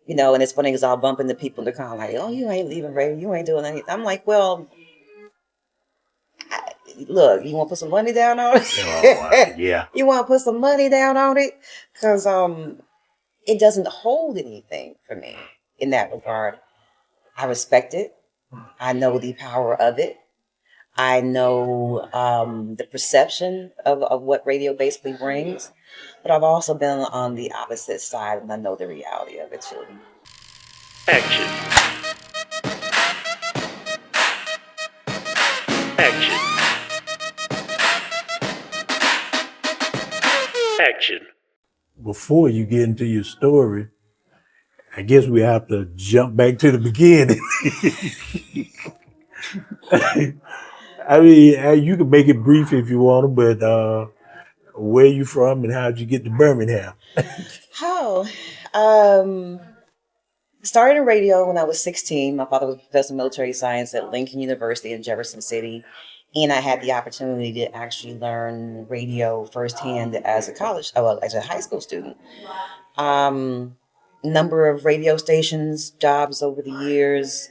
And it's funny because I'll bump into people and they're kind of like, oh, you ain't leaving radio, you ain't doing anything. I'm like, well, look, you want to put some money down on it? Yeah. You want to put some money down on it? Because it doesn't hold anything for me in that regard. I respect it. I know the power of it. I know the perception of what radio basically brings, but I've also been on the opposite side and I know the reality of it too. Action. Action. Action. Before you get into your story, I guess we have to jump back to the beginning. I mean, you can make it brief if you want to, but where you from and how'd you get to Birmingham? How? Started in radio when I was 16. My father was a professor of military science at Lincoln University in Jefferson City. And I had the opportunity to actually learn radio firsthand as a as a high school student. Um, Number of radio stations, jobs over the years.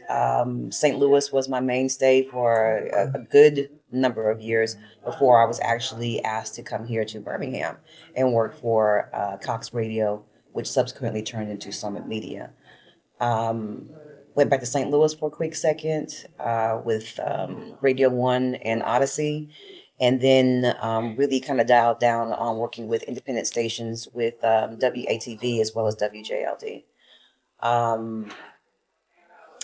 St. Louis was my mainstay for a good number of years before I was actually asked to come here to Birmingham and work for Cox Radio, which subsequently turned into Summit Media. Um, Went back to St. Louis for a quick second with Radio One and Odyssey, and then really kind of dialed down on working with independent stations with WATV as well as WJLD. Um,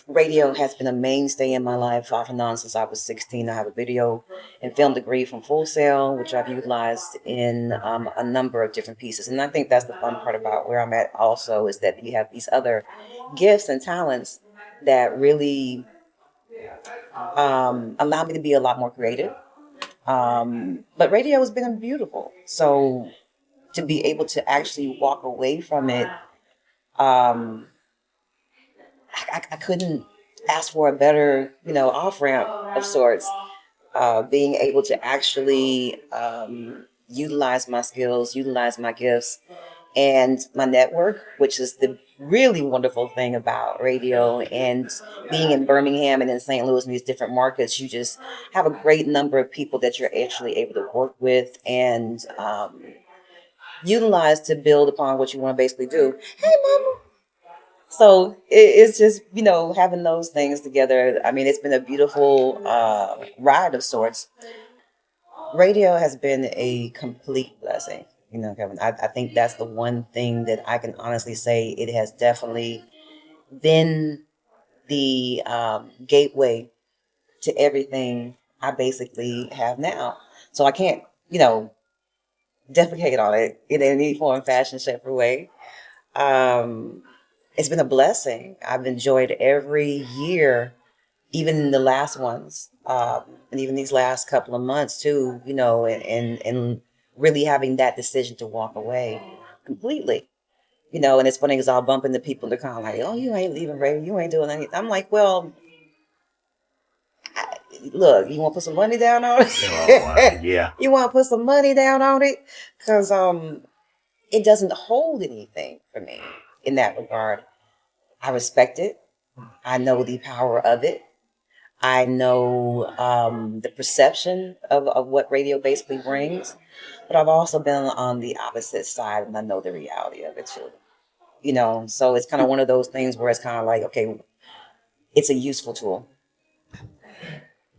Radio has been a mainstay in my life off and on since I was 16. I have a video and film degree from Full Sail, which I've utilized in a number of different pieces. And I think that's the fun part about where I'm at also is that you have these other gifts and talents that really allow me to be a lot more creative. But radio has been beautiful. So to be able to actually walk away from it, um, I couldn't ask for a better, off ramp of sorts. Being able to actually utilize my skills, utilize my gifts, and my network, which is the really wonderful thing about radio and being in Birmingham and in St. Louis and these different markets. You just have a great number of people that you're actually able to work with and utilize to build upon what you want to basically do. Hey, mama. So it's just, having those things together. I mean, it's been a beautiful ride of sorts. Radio has been a complete blessing. Kevin, I think that's the one thing that I can honestly say it has definitely been the gateway to everything I basically have now. So I can't, defecate on it in any form, fashion, shape, or way. Um, it's been a blessing. I've enjoyed every year, even the last ones, and even these last couple of months too. And really having that decision to walk away completely. And it's funny because I'll bump into people and they're kind of like, "Oh, you ain't leaving radio, you ain't doing anything." I'm like, "Well, look, you want to put some money down on it? Yeah. You want to put some money down on it because it doesn't hold anything for me in that regard. I respect it. I know the power of it. I know the perception of what radio basically brings, but I've also been on the opposite side and I know the reality of it too. So it's kind of one of those things where it's kind of like, okay, it's a useful tool.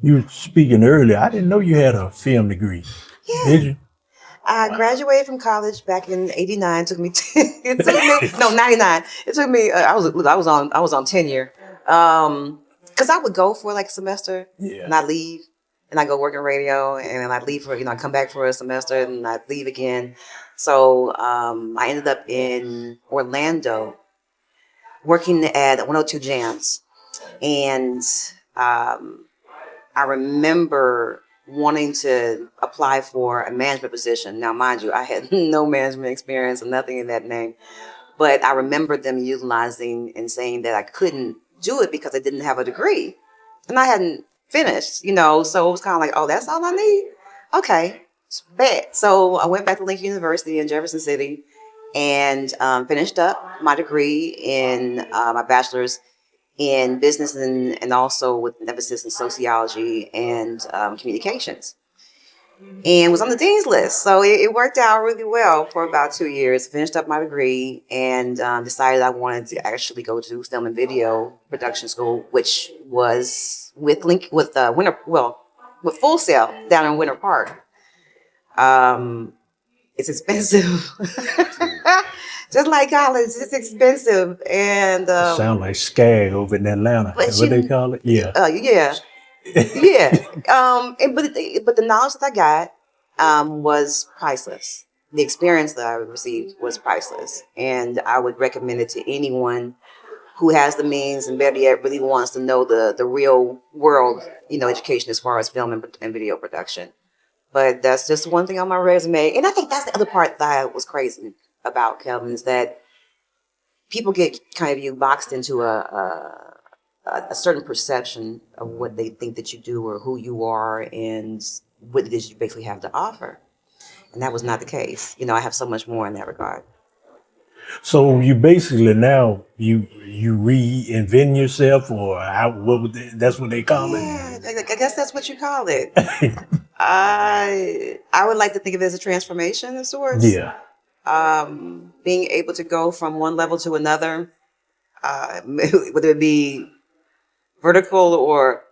You were speaking earlier. I didn't know you had a film degree. Yeah. Did you? I graduated from college back in '89. Took me, it took me no '99. It took me. I was on tenure, because I would go for like a semester Yeah. and I leave and I go work in radio and then I leave for I come back for a semester and I leave again. So I ended up in Orlando working at 102 Jams, and I remember wanting to apply for a management position. Now, mind you, I had no management experience or nothing in that name, but I remember them utilizing and saying that I couldn't do it because I didn't have a degree and I hadn't finished. So it was kind of like, oh, that's all I need? Okay, bet. So I went back to Lincoln University in Jefferson City and finished up my degree in my bachelor's in business and also with an emphasis in sociology and communications. And was on the dean's list. So it worked out really well for about 2 years. Finished up my degree and decided I wanted to actually go to film and video production school, which was with with Full Sail down in Winter Park. It's expensive, just like college. It's expensive, and Sound like Skag over in Atlanta. but Is what they call it? Yeah. yeah, yeah. But the knowledge that I got was priceless. The experience that I received was priceless, and I would recommend it to anyone who has the means and better yet really wants to know the real world, education as far as film and video production. But that's just one thing on my resume, and I think that's the other part that was crazy about Kelvin is that people get kind of you boxed into a certain perception of what they think that you do or who you are and what it is you basically have to offer. And that was not the case. I have so much more in that regard. So you basically now you reinvent yourself, or that's what they call it. Yeah, I guess that's what you call it. I would like to think of it as a transformation of sorts. Yeah. Being able to go from one level to another, whether it be vertical or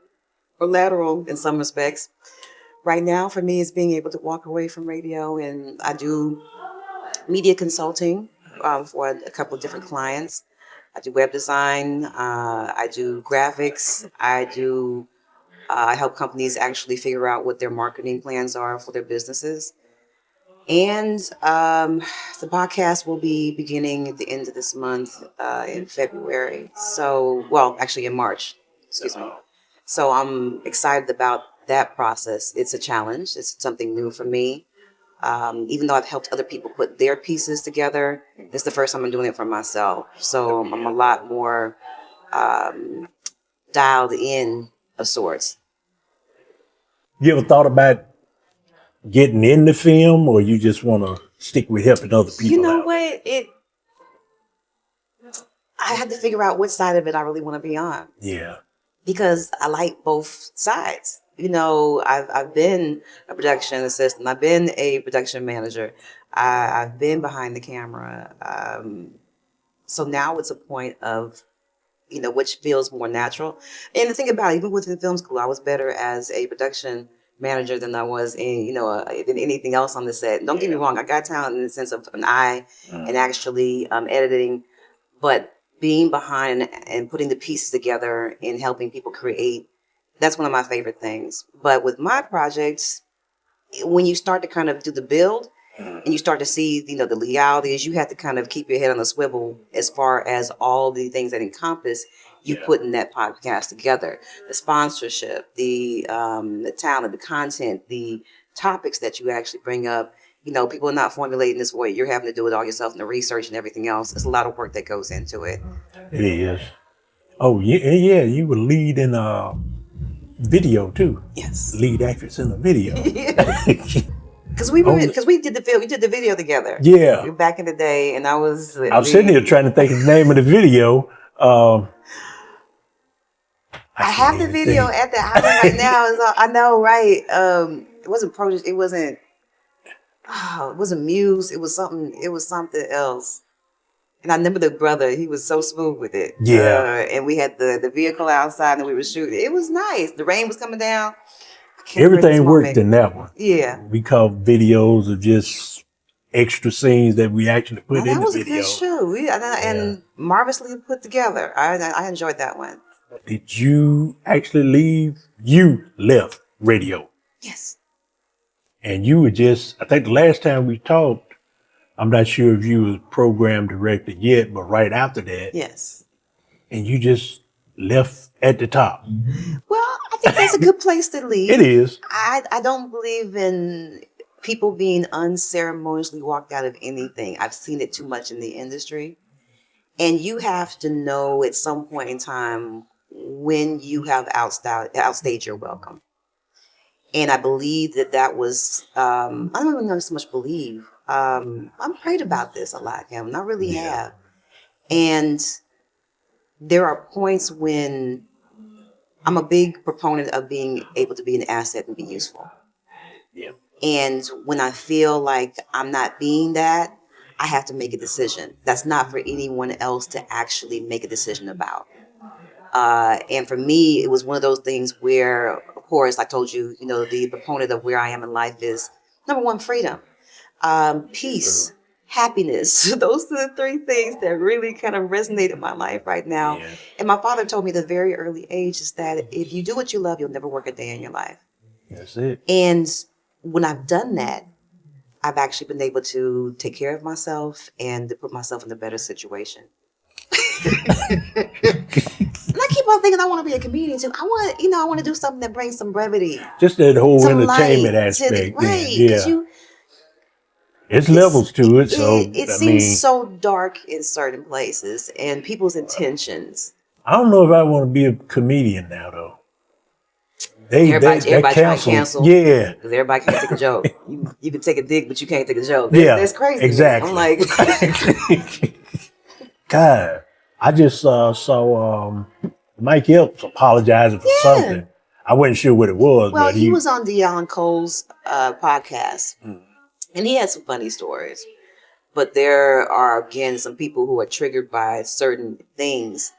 lateral in some respects. Right now, for me, it's being able to walk away from radio, and I do media consulting for a couple of different clients. I do web design. I do graphics. I help companies actually figure out what their marketing plans are for their businesses. And the podcast will be beginning at the end of this month in February. So, well, actually in March, excuse me. So I'm excited about that process. It's a challenge. It's something new for me. Even though I've helped other people put their pieces together, this is the first time I'm doing it for myself. So I'm a lot more dialed in of sorts. You ever thought about getting into film, or you just want to stick with helping other people You know out? what? I had to figure out which side of it I really want to be on. Yeah. Because I like both sides. I've been a production assistant. I've been a production manager. I've been behind the camera. So now it's a point of, which feels more natural. And the thing about it, even within film school, I was better as a production manager than I was than anything else on the set. Don't get me wrong, I got talent in the sense of an eye and actually editing, but being behind and putting the pieces together and helping people create, that's one of my favorite things. But with my projects, when you start to kind of do the build and you start to see, the legalities, you have to kind of keep your head on the swivel as far as all the things that encompass you putting that podcast together. The sponsorship, the talent, the content, the topics that you actually bring up. People are not formulating this way. You're having to do it all yourself and the research and everything else. There's a lot of work that goes into it. It is. Oh yeah. You were lead in video too. Yes. Lead actress in the video. Because we did the video together. Yeah. Back in the day, and I was sitting here trying to think of the name of the video. I have the video at the house right now. I know, right? It wasn't Project. It wasn't. Oh, it wasn't Muse. It was something. It was something else. And I remember the brother. He was so smooth with it. Yeah. And we had the vehicle outside, and we were shooting. It was nice. The rain was coming down. Everything worked in that one. Yeah. We caught videos of just extra scenes that we actually put in the video. That was a good show. And marvelously put together. I enjoyed that one. Did you actually leave? You left radio. Yes. And you were I think the last time we talked, I'm not sure if you were program director yet, but right after that. Yes. And you just left at the top. Well, I think that's a good place to leave. It is. I don't believe in people being unceremoniously walked out of anything. I've seen it too much in the industry. And you have to know at some point in time when you have outstayed your welcome. And I believe that was, I don't even know so much believe. I've prayed about this a lot, Kevin. I really Yeah. have. And there are points when I'm a big proponent of being able to be an asset and be useful. Yeah. And when I feel like I'm not being that, I have to make a decision. That's not for anyone else to actually make a decision about. And for me, it was one of those things where, of course, I told you, the proponent of where I am in life is number one, freedom, peace, happiness. Those are the three things that really kind of resonate in my life right now. Yeah. And my father told me at a very early age is that if you do what you love, you'll never work a day in your life. That's it. And when I've done that, I've actually been able to take care of myself and to put myself in a better situation. And I keep on thinking I want to be a comedian too. I want to do something that brings some brevity, Just that whole some light entertainment to the aspect, then. right. Because Yeah. It's it's levels to it. So, it I seems mean, so dark in certain places and people's intentions. I don't know if I want to be a comedian now, though. That Everybody trying to canceled. cancel Yeah. because everybody can't take a joke. You can take a dig, but you can't take a joke. Yeah. That's crazy Exactly. to me. I'm like, God, I just saw Mike Epps apologizing for yeah. something. I wasn't sure what it was, Well, but he was on Dion Cole's podcast, and he had some funny stories. But there are, again, some people who are triggered by certain things.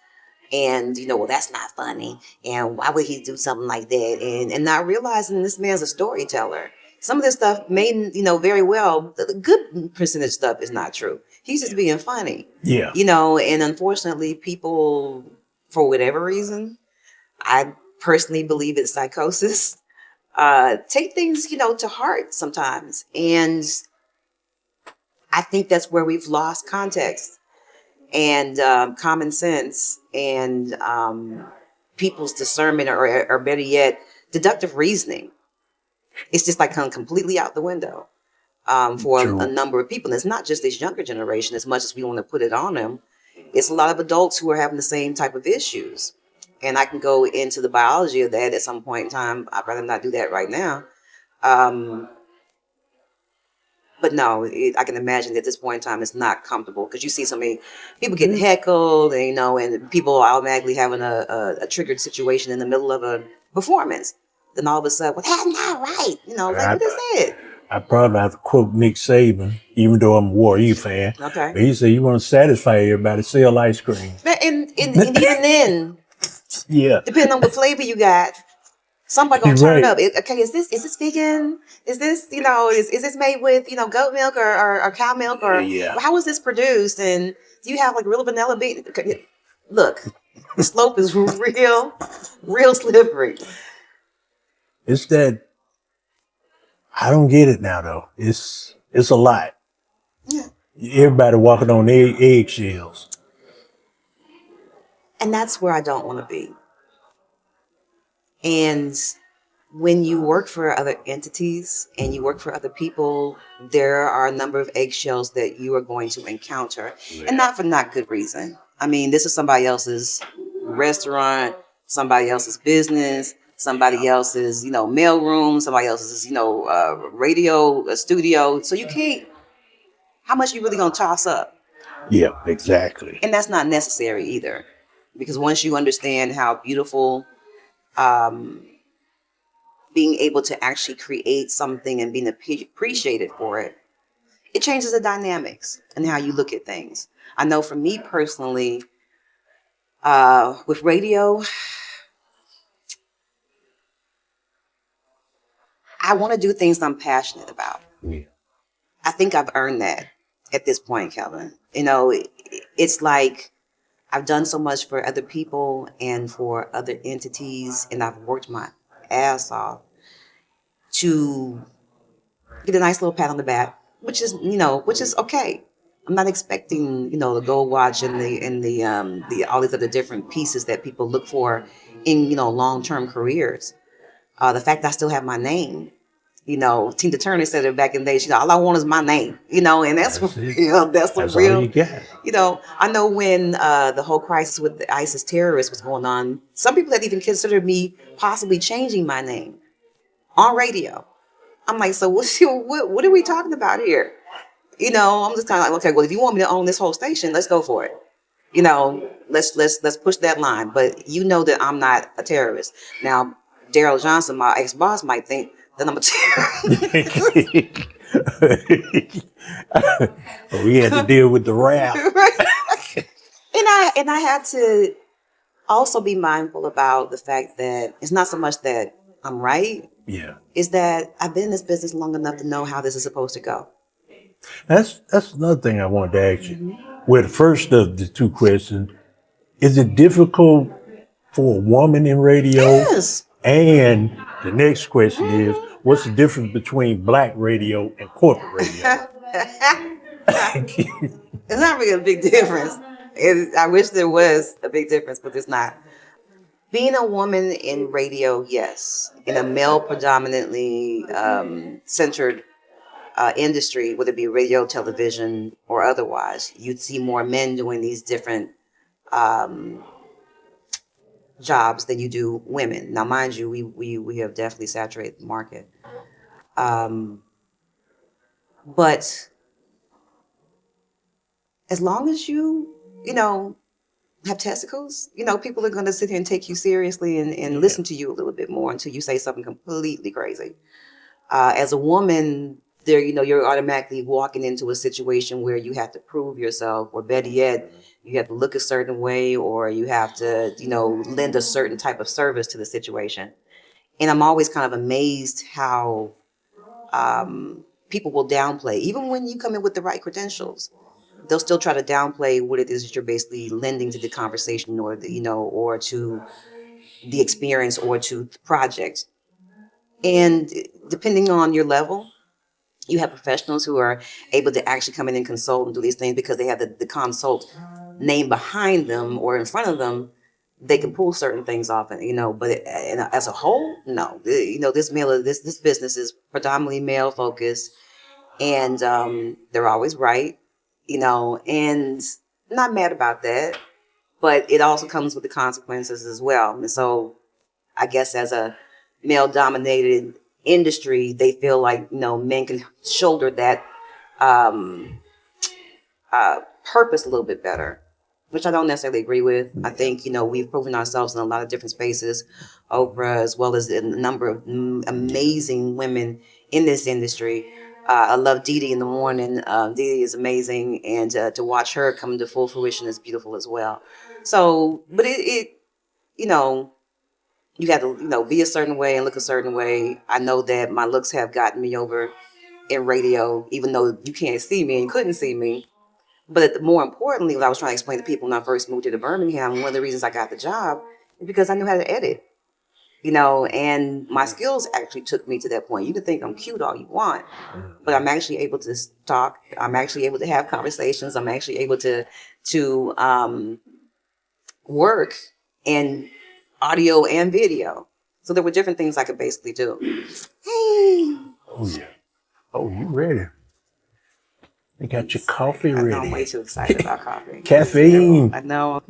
And, well, that's not funny. And why would he do something like that? And not realizing this man's a storyteller. Some of this stuff may, very well, the good percentage stuff is not true. He's just being funny. Yeah. And unfortunately, people, for whatever reason, I personally believe it's psychosis, take things, to heart sometimes. And I think that's where we've lost context and common sense and people's discernment, or better yet, deductive reasoning. It's just like come completely out the window for a True. number of people. And it's not just this younger generation as much as we want to put it on them. It's a lot of adults who are having the same type of issues. And I can go into the biology of that at some point in time. I'd rather not do that right now. But no, I can imagine at this point in time it's not comfortable because you see so many people getting heckled, and, and people automatically having a triggered situation in the middle of a performance. Then all of a sudden, well, that's not right. What is it? I probably have to quote Nick Saban, even though I'm a Warrior fan. Okay. But he said, you want to satisfy everybody, sell ice cream. And even then, Yeah. depending on what flavor you got, somebody gonna turn it up. Okay, is this vegan? Is this is this made with goat milk or cow milk, or how was this produced? And do you have like real vanilla bean? Okay, look, the slope is real slippery. It's that I don't get it now though. It's a lot. Yeah. Everybody walking on eggshells. And that's where I don't want to be. And when you work for other entities and you work for other people, there are a number of eggshells that you are going to encounter, and not for not good reason. I mean, this is somebody else's restaurant, somebody else's business, somebody else's, mail room, somebody else's, radio studio. So you can't, how much you really gonna toss up? Yeah, exactly. And that's not necessary either, because once you understand how beautiful being able to actually create something and being appreciated for it, it changes the dynamics and how you look at things. I know for me personally, with radio, I want to do things I'm passionate about. Yeah. I think I've earned that at this point, Kelvin. It's like I've done so much for other people and for other entities, and I've worked my ass off to get a nice little pat on the back, which is okay. I'm not expecting, the gold watch and the all these other different pieces that people look for in, long-term careers. The fact that I still have my name, Tina Turner said it back in the day. All I want is my name, and that's That's real. all you got. I know when the whole crisis with the ISIS terrorists was going on, some people had even considered me possibly changing my name on radio. I'm like, so what are we talking about here? I'm just kind of like, okay, well, if you want me to own this whole station, let's go for it. Let's push that line. But you know that I'm not a terrorist. Now, Daryl Johnson, my ex boss, might think that I'm a terrorist. We had to deal with the wrath. Right? And I had to also be mindful about the fact that it's not so much that I'm right, Yeah. is that I've been in this business long enough to know how this is supposed to go. That's another thing I wanted to ask you. Well, the first of the two questions, is it difficult for a woman in radio? Yes. And the next question is, what's the difference between black radio and corporate radio? It's not really a big difference. I wish there was a big difference, but there's not. Being a woman in radio, yes. In a male predominantly centered industry, whether it be radio, television, or otherwise, you'd see more men doing these different um, jobs than you do women. Now, mind you, we have definitely saturated the market. Um, but as long as you know, have testicles, people are going to sit here and take you seriously and Yeah. listen to you a little bit more until you say something completely crazy. As a woman, you're automatically walking into a situation where you have to prove yourself, or better yet, you have to look a certain way, or you have to, lend a certain type of service to the situation. And I'm always kind of amazed how people will downplay, even when you come in with the right credentials. They'll still try to downplay what it is that you're basically lending to the conversation, or or to the experience, or to the project. And depending on your level, you have professionals who are able to actually come in and consult and do these things because they have the consult name behind them or in front of them. They can pull certain things off, but as a whole, no. This business is predominantly male focused, and they're always right, and I'm not mad about that. But it also comes with the consequences as well. And so I guess as a male dominated industry, they feel like, men can shoulder that um, purpose a little bit better, which I don't necessarily agree with. I think, we've proven ourselves in a lot of different spaces, Oprah, as well as a number of amazing women in this industry. I love Dee Dee in the morning. Dee Dee is amazing. And to watch her come to full fruition is beautiful as well. So, but you know, you got to, be a certain way and look a certain way. I know that my looks have gotten me over in radio, even though you can't see me and you couldn't see me. But more importantly, what I was trying to explain to people when I first moved to Birmingham, one of the reasons I got the job is because I knew how to edit, and my skills actually took me to that point. You can think I'm cute all you want, but I'm actually able to talk. I'm actually able to have conversations. I'm actually able to work in audio and video. So there were different things I could basically do. Hey. Oh yeah. Oh, you ready? You got your coffee I know I'm way ready. too excited about coffee. Caffeine. I know.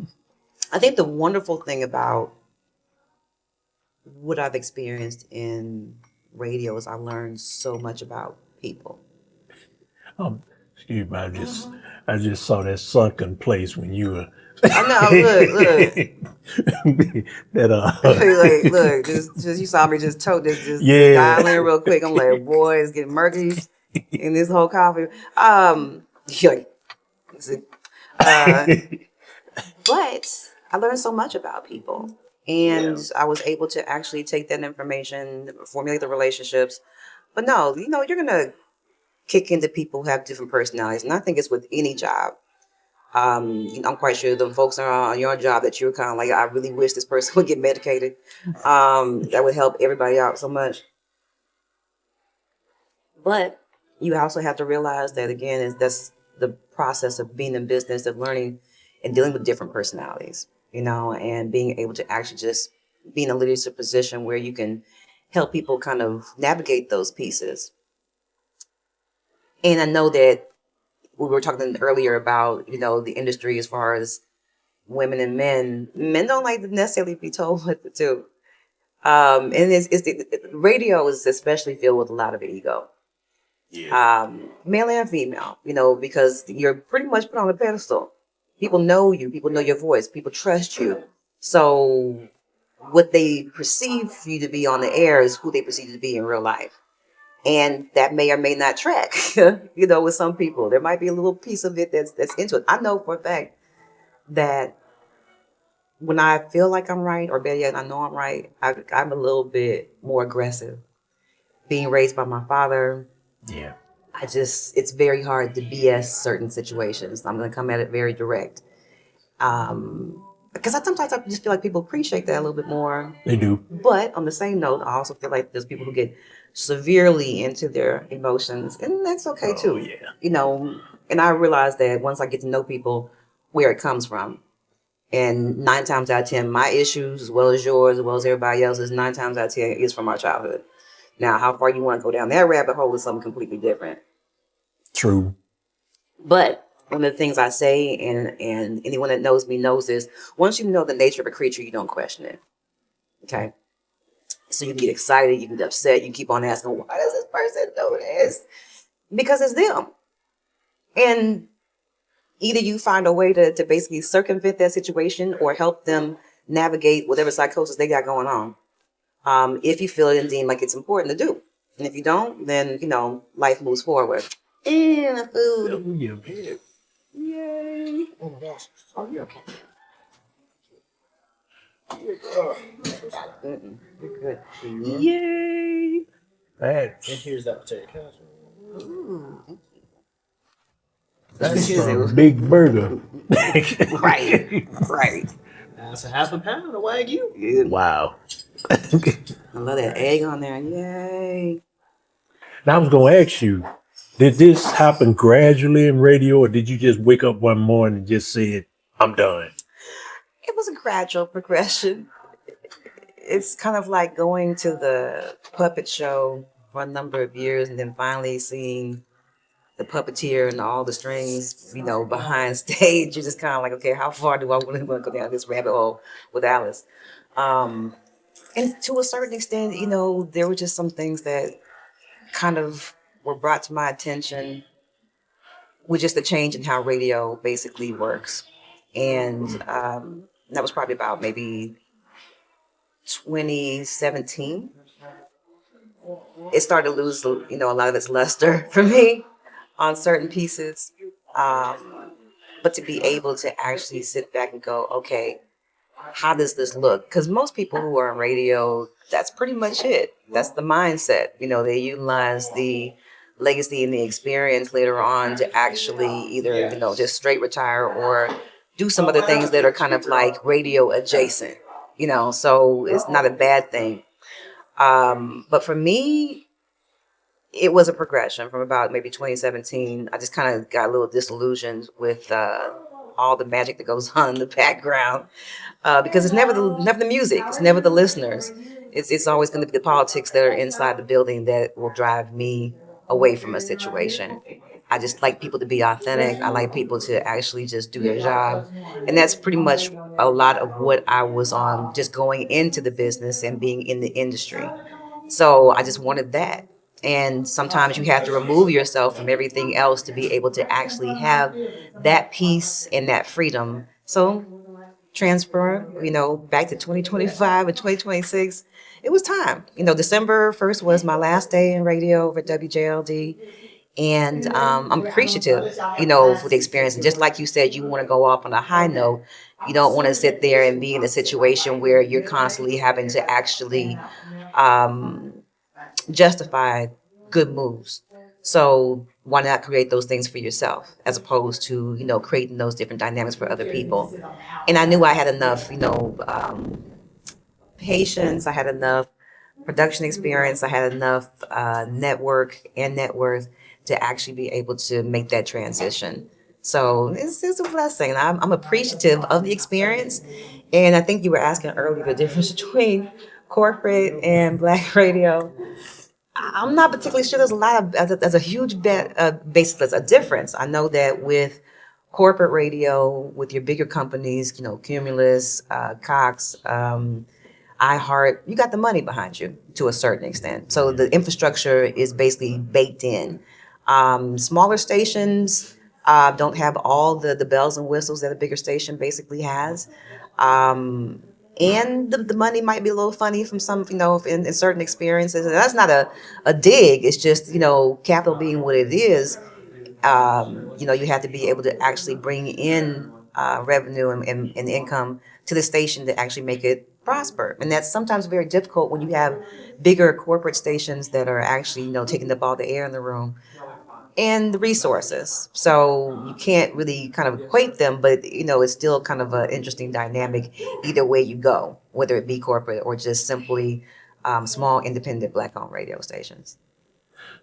I think the wonderful thing about what I've experienced in radio is I learned so much about people. Excuse me, I just saw that sunken place when you were I know. Look. that Look. Just you saw me just just yeah. dial in real quick. I'm like, boy, it's getting murky in this whole coffee. Yeah. Uh, but I learned so much about people. And I was able to actually take that information, formulate the relationships. But no, you're going to kick into people who have different personalities. And I think it's with any job. I'm quite sure the folks are on your job that you're kind of like, I really wish this person would get medicated. That would help everybody out so much. But you also have to realize that, again, that's the process of being in business, of learning and dealing with different personalities, and being able to actually just be in a leadership position where you can help people kind of navigate those pieces. And I know that we were talking earlier about, the industry as far as women and men. Men don't like to necessarily be told what to do. And radio is especially filled with a lot of ego. Male and female, because you're pretty much put on a pedestal. People know you, people know your voice, people trust you. So what they perceive you to be on the air is who they perceive you to be in real life. And that may or may not track, with some people. There might be a little piece of it that's into it. I know for a fact that when I feel like I'm right, or better yet, I know I'm right, I'm a little bit more aggressive. Being raised by my father, Yeah. it's very hard to BS certain situations. I'm going to come at it very direct. Because sometimes I just feel like people appreciate that a little bit more. They do. But on the same note, I also feel like there's people who get severely into their emotions, and that's okay too. Yeah. And I realize that once I get to know people, where it comes from. And 9 times out of 10, my issues, as well as yours, as well as everybody else's, 9 times out of 10 is from our childhood. Now, how far you want to go down that rabbit hole is something completely different. True. But one of the things I say, and anyone that knows me knows this, once you know the nature of a creature, you don't question it. Okay? So you get excited, you get upset, you keep on asking, why does this person do this? Because it's them. And either you find a way to basically circumvent that situation or help them navigate whatever psychosis they got going on. If you feel it and deem like it's important to do. And if you don't, then, life moves forward. And the food. Yay. Oh my gosh. Oh, you okay? You're good. You are? Yay. And That's here's that potato casserole. Ooh. that's a big burger. Right. Right. That's a half a pound of Wagyu. Yeah. Wow. I love that egg on there. Yay. Now I was gonna ask you, did this happen gradually in radio, or did you just wake up one morning and just said, I'm done? It was a gradual progression. It's kind of like going to the puppet show for a number of years and then finally seeing the puppeteer and all the strings, behind stage. You're just kind of like, okay, how far do I really want to go down this rabbit hole with Alice? And to a certain extent, there were just some things that kind of were brought to my attention with just the change in how radio basically works. And that was probably about maybe 2017. It started to lose, a lot of its luster for me on certain pieces. But to be able to actually sit back and go, okay, how does this look? Because most people who are on radio, that's pretty much it. That's the mindset. They utilize the legacy and the experience later on to actually either, just straight retire or do some other things that are kind of like radio adjacent, so it's not a bad thing. But for me, it was a progression from about maybe 2017. I just kind of got a little disillusioned with all the magic that goes on in the background because it's never the music, it's never the listeners. It's always going to be the politics that are inside the building that will drive me away from a situation. I just like people to be authentic. I like people to actually just do their job. And that's pretty much a lot of what I was on just going into the business and being in the industry. So I just wanted that. And sometimes you have to remove yourself from everything else to be able to actually have that peace and that freedom. So transfer, back to 2025 and 2026. It was time. December 1st was my last day in radio over at WJLD. And I'm appreciative, for the experience. And just like you said, you want to go off on a high note. You don't want to sit there and be in a situation where you're constantly having to actually justify good moves. So why not create those things for yourself as opposed to, creating those different dynamics for other people? And I knew I had enough, patience. I had enough production experience. I had enough network and net worth to actually be able to make that transition. So it's a blessing. I'm appreciative of the experience. And I think you were asking earlier the difference between corporate and black radio. I'm not particularly sure there's a lot of, as a huge basically, a difference. I know that with corporate radio, with your bigger companies, Cumulus, Cox, iHeart, you got the money behind you to a certain extent. So the infrastructure is basically baked in. Smaller stations don't have all the bells and whistles that a bigger station basically has. Um, and the money might be a little funny from some, in certain experiences. And that's not a dig. It's just, capital being what it is, you have to be able to actually bring in revenue and income to the station to actually make it prosper. And that's sometimes very difficult when you have bigger corporate stations that are actually, taking up all the air in the room and the resources. So you can't really kind of equate them, but it's still kind of an interesting dynamic either way you go, whether it be corporate or just simply small independent black-owned radio stations.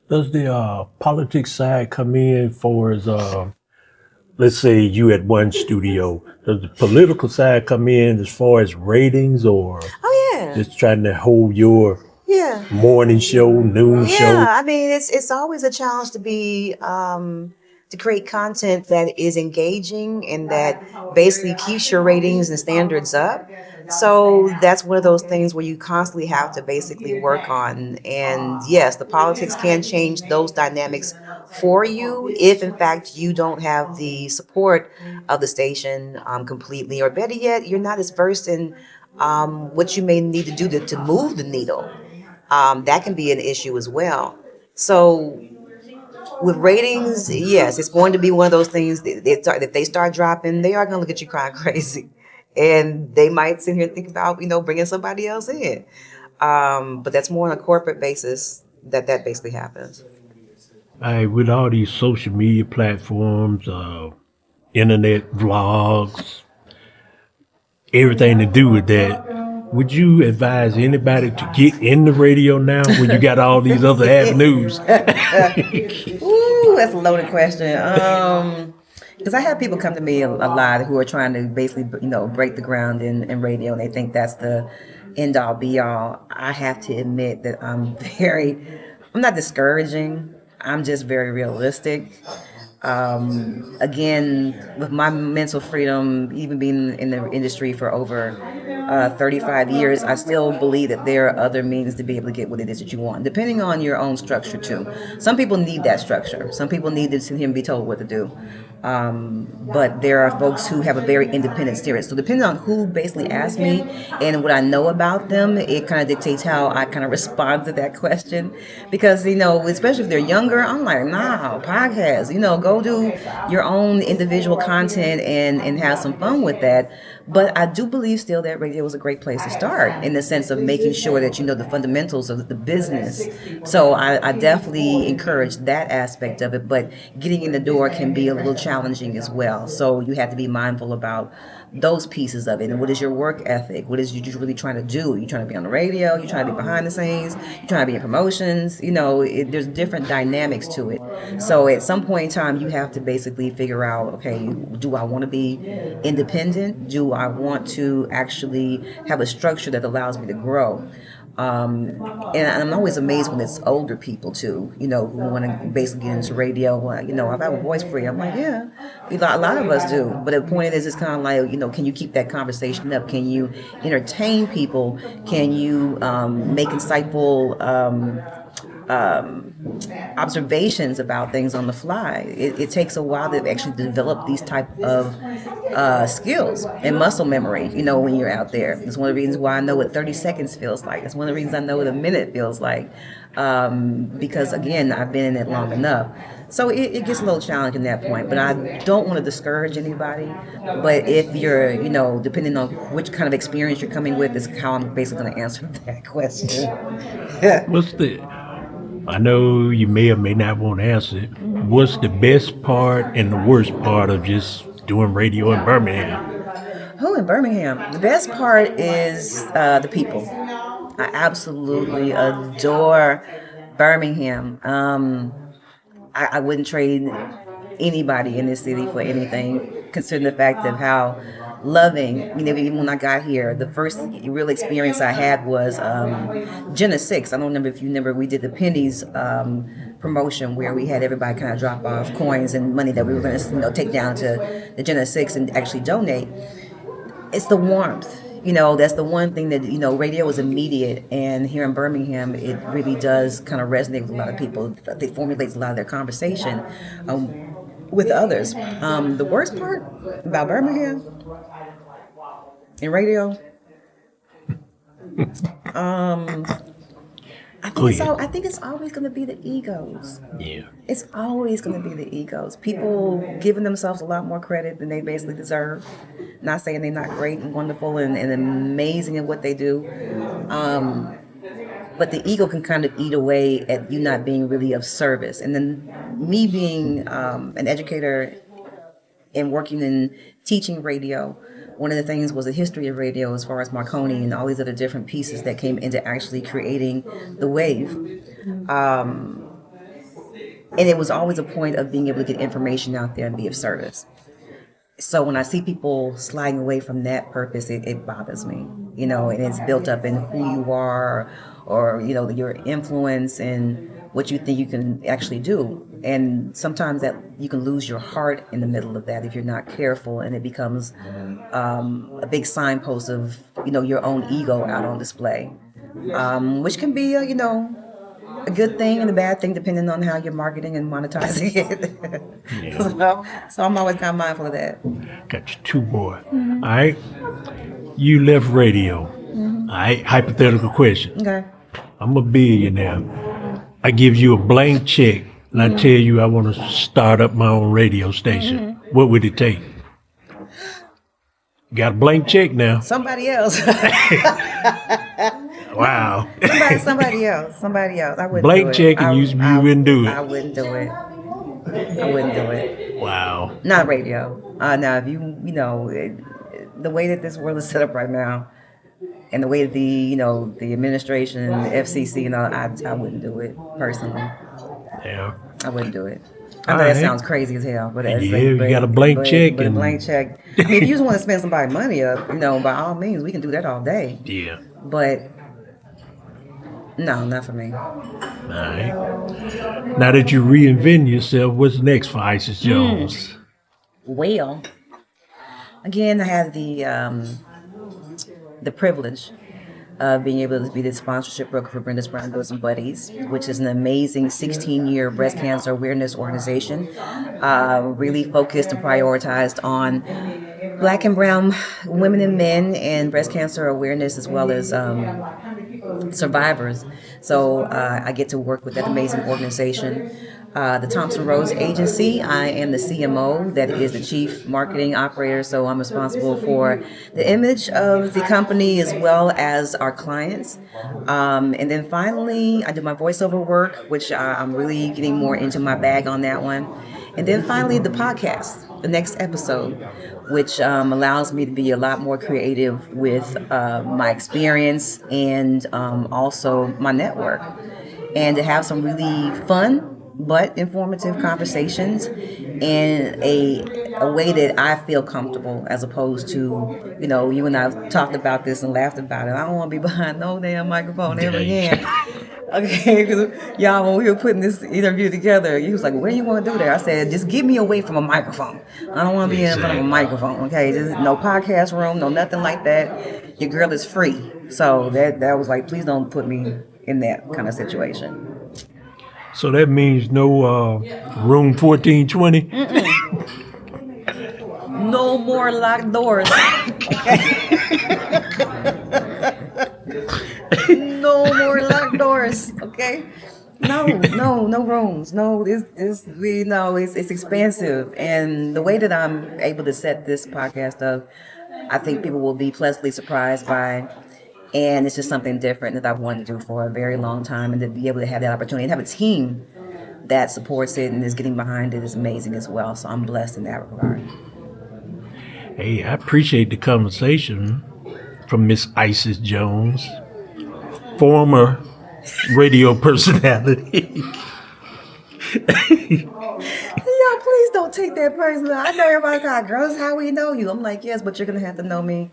Does the politics side come in for as let's say you at one studio? Does the political side come in as far as ratings, or Oh yeah, just trying to hold your yeah. morning show, noon show? Yeah, I mean, it's always a challenge to be to create content that is engaging and that basically keeps your ratings and standards up. So that's one of those things where you constantly have to basically work on. And yes, the politics can change those dynamics for you if, in fact, you don't have the support of the station completely, or better yet, you're not as versed in what you may need to do to move the needle. That can be an issue as well. So with ratings, yes, it's going to be one of those things that if they start dropping, they are going to look at you crying crazy, and they might sit here and think about bringing somebody else in. But that's more on a corporate basis that basically happens. With all these social media platforms, internet vlogs, everything to do with that, would you advise anybody to get in the radio now when you got all these other avenues? Ooh, that's a loaded question. Because I have people come to me a lot who are trying to basically, break the ground in radio, and they think that's the end all be all. I have to admit that I'm not discouraging. I'm just very realistic. Again, with my mental freedom, even being in the industry for over 35 years, I still believe that there are other means to be able to get what it is that you want, depending on your own structure too. Some people need that structure. Some people need to sit here and be told what to do. But there are folks who have a very independent spirit. So depending on who basically asks me and what I know about them, it kind of dictates how I kind of respond to that question. Because, especially if they're younger, I'm like, nah, podcast, go do your own individual content and have some fun with that. But I do believe still that radio is a great place to start in the sense of making sure that you know the fundamentals of the business. So I definitely encourage that aspect of it. But getting in the door can be a little challenging as well. So you have to be mindful about those pieces of it. And what is your work ethic? What is you really trying to do? You trying to be on the radio? You trying to be behind the scenes? You trying to be in promotions? There's different dynamics to it. So at some point in time, you have to basically figure out, okay, do I want to be independent? Do I want to actually have a structure that allows me to grow? And I'm always amazed when it's older people too, who want to basically get into radio. Like, if I have a voice for you, I'm like, yeah, a lot of us do. But the point is, it's kind of like, can you keep that conversation up? Can you entertain people? Can you make insightful observations about things on the fly? It takes a while to actually develop these type of skills and muscle memory, when you're out there. It's one of the reasons why I know what 30 seconds feels like. It's one of the reasons I know what a minute feels like, because again, I've been in it long enough. So it gets a little challenging at that point, but I don't want to discourage anybody. But if you're, depending on which kind of experience you're coming with, is how I'm basically going to answer that question. What's the I know you may or may not want to answer it. What's the best part and the worst part of just doing radio in Birmingham? Oh, in Birmingham, the best part is the people. I absolutely adore Birmingham. I wouldn't trade anybody in this city for anything, considering the fact of how loving. Even when I got here, the first real experience I had was Jenna 6. I don't remember if you remember, we did the pennies promotion where we had everybody kind of drop off coins and money that we were going to take down to the Jenna 6 and actually donate. It's the warmth. that's the one thing that, radio is immediate. And here in Birmingham, it really does kind of resonate with a lot of people. It formulates a lot of their conversation with others. The worst part about Birmingham and radio, Go ahead. I think it's always going to be the egos. Yeah. It's always going to be the egos. People giving themselves a lot more credit than they basically deserve. Not saying they're not great and wonderful and amazing at what they do. But the ego can kind of eat away at you not being really of service. And then me being an educator and working in teaching radio, one of the things was the history of radio as far as Marconi and all these other different pieces that came into actually creating the wave. And it was always a point of being able to get information out there and be of service. So when I see people sliding away from that purpose, it bothers me, and it's built up in who you are or your influence and what you think you can actually do. And sometimes that you can lose your heart in the middle of that if you're not careful, and it becomes a big signpost of, your own ego out on display, which can be, a good thing and a bad thing depending on how you're marketing and monetizing it. Yeah. So I'm always kind of mindful of that. Got you two more. All right. You left radio. All right. Hypothetical question. Okay. I'm a billionaire. I give you a blank check and I tell you I want to start up my own radio station. What would it take? Got a blank check now. Somebody else. Wow. Somebody else. I wouldn't Blank do it. check and you wouldn't do it. I wouldn't do it. I wouldn't do it. Wow. Not radio. Now, if the way that this world is set up right now, and the way that the administration and the FCC, I wouldn't do it personally. Yeah. I wouldn't do it. I know All that right. sounds crazy as hell, but You got a blank check But a and- blank check. I mean, if you just want to spend somebody's money up, by all means, we can do that all day. Yeah. But no, not for me. All right. Now that you reinvent yourself, what's next for Isis Jones? Well, again, I had the privilege of being able to be the sponsorship broker for Brenda's Brown Girls and Buddies, which is an amazing 16-year breast cancer awareness organization, really focused and prioritized on Black and brown women and men and breast cancer awareness, as well as survivors. So I get to work with that amazing organization. The Thompson Rose Agency, I am the CMO, that is the chief marketing operator, so I'm responsible for the image of the company as well as our clients. And then finally, I do my voiceover work, which I'm really getting more into my bag on that one. And then finally, the podcast, the next episode, which allows me to be a lot more creative with my experience and also my network, and to have some really fun but informative conversations in a way that I feel comfortable, as opposed to, you and I have talked about this and laughed about it. I don't want to be behind no damn microphone ever again. Okay, because y'all, when we were putting this interview together, he was like, "Where do you want to do that?" I said, "Just get me away from a microphone. I don't want to be in front of a microphone." Okay, there's no podcast room, no nothing like that. Your girl is free, so that was like, please don't put me in that kind of situation. So that means no room 1420? No more locked doors. No more locked doors. Okay. No rooms. No, it's expansive. And the way that I'm able to set this podcast up, I think people will be pleasantly surprised by. And it's just something different that I've wanted to do for a very long time, and to be able to have that opportunity and have a team that supports it and is getting behind it is amazing as well. So I'm blessed in that regard. Hey, I appreciate the conversation from Miss Isis Jones, former radio personality. Yo, please don't take that personal. I know everybody got girls, how we know you. I'm like, yes, but you're going to have to know me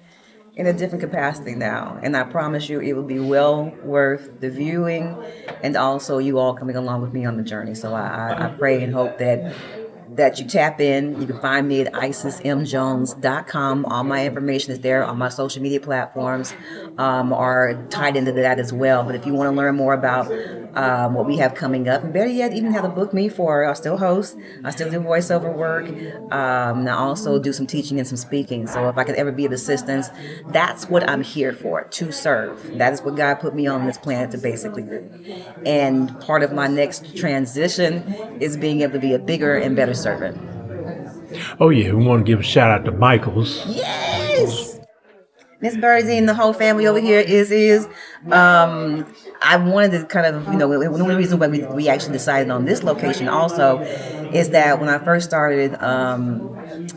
in a different capacity now. And I promise you it will be well worth the viewing, and also you all coming along with me on the journey. So I pray and hope that that you tap in. You can find me at isismjones.com. All my information is there on my social media platforms, are tied into that as well. But if you want to learn more about what we have coming up, and better yet, even how to book me for, I still host, I still do voiceover work, and I also do some teaching and some speaking. So if I could ever be of assistance, that's what I'm here for, to serve. That is what God put me on this planet to basically do. And part of my next transition is being able to be a bigger and better servant. Oh yeah, we want to give a shout out to Michaels. Yes! Miss Birdie and the whole family over here is I wanted to kind of, one of the reasons why we actually decided on this location also is that when I first started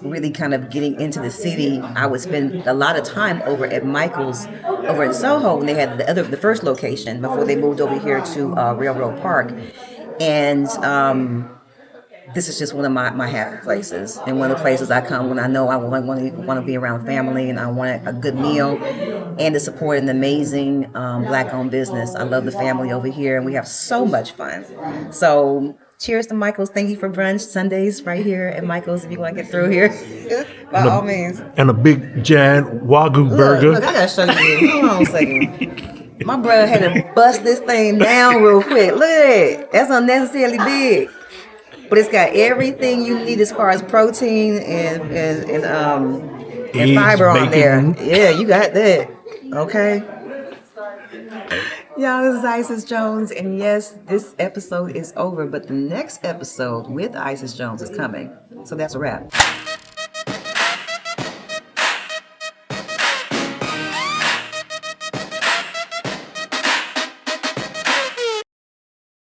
really kind of getting into the city, I would spend a lot of time over at Michael's over in Soho when they had the first location before they moved over here to Railroad Park. And this is just one of my happy places, and one of the places I come when I know I want to be around family, and I want a good meal, and to support an amazing Black-owned business. I love the family over here, and we have so much fun. So cheers to Michael's. Thank you for brunch Sundays right here at Michael's. If you want to get through here, by all means. And a big giant Wagyu burger. Look, I gotta show you. Hold on a second. My brother had to bust this thing down real quick. Look at that. That's unnecessarily big. But it's got everything you need as far as protein and fiber on there. Yeah, you got that. Okay. Y'all, this is Isis Jones, and yes, this episode is over, but the next episode with Isis Jones is coming. So that's a wrap.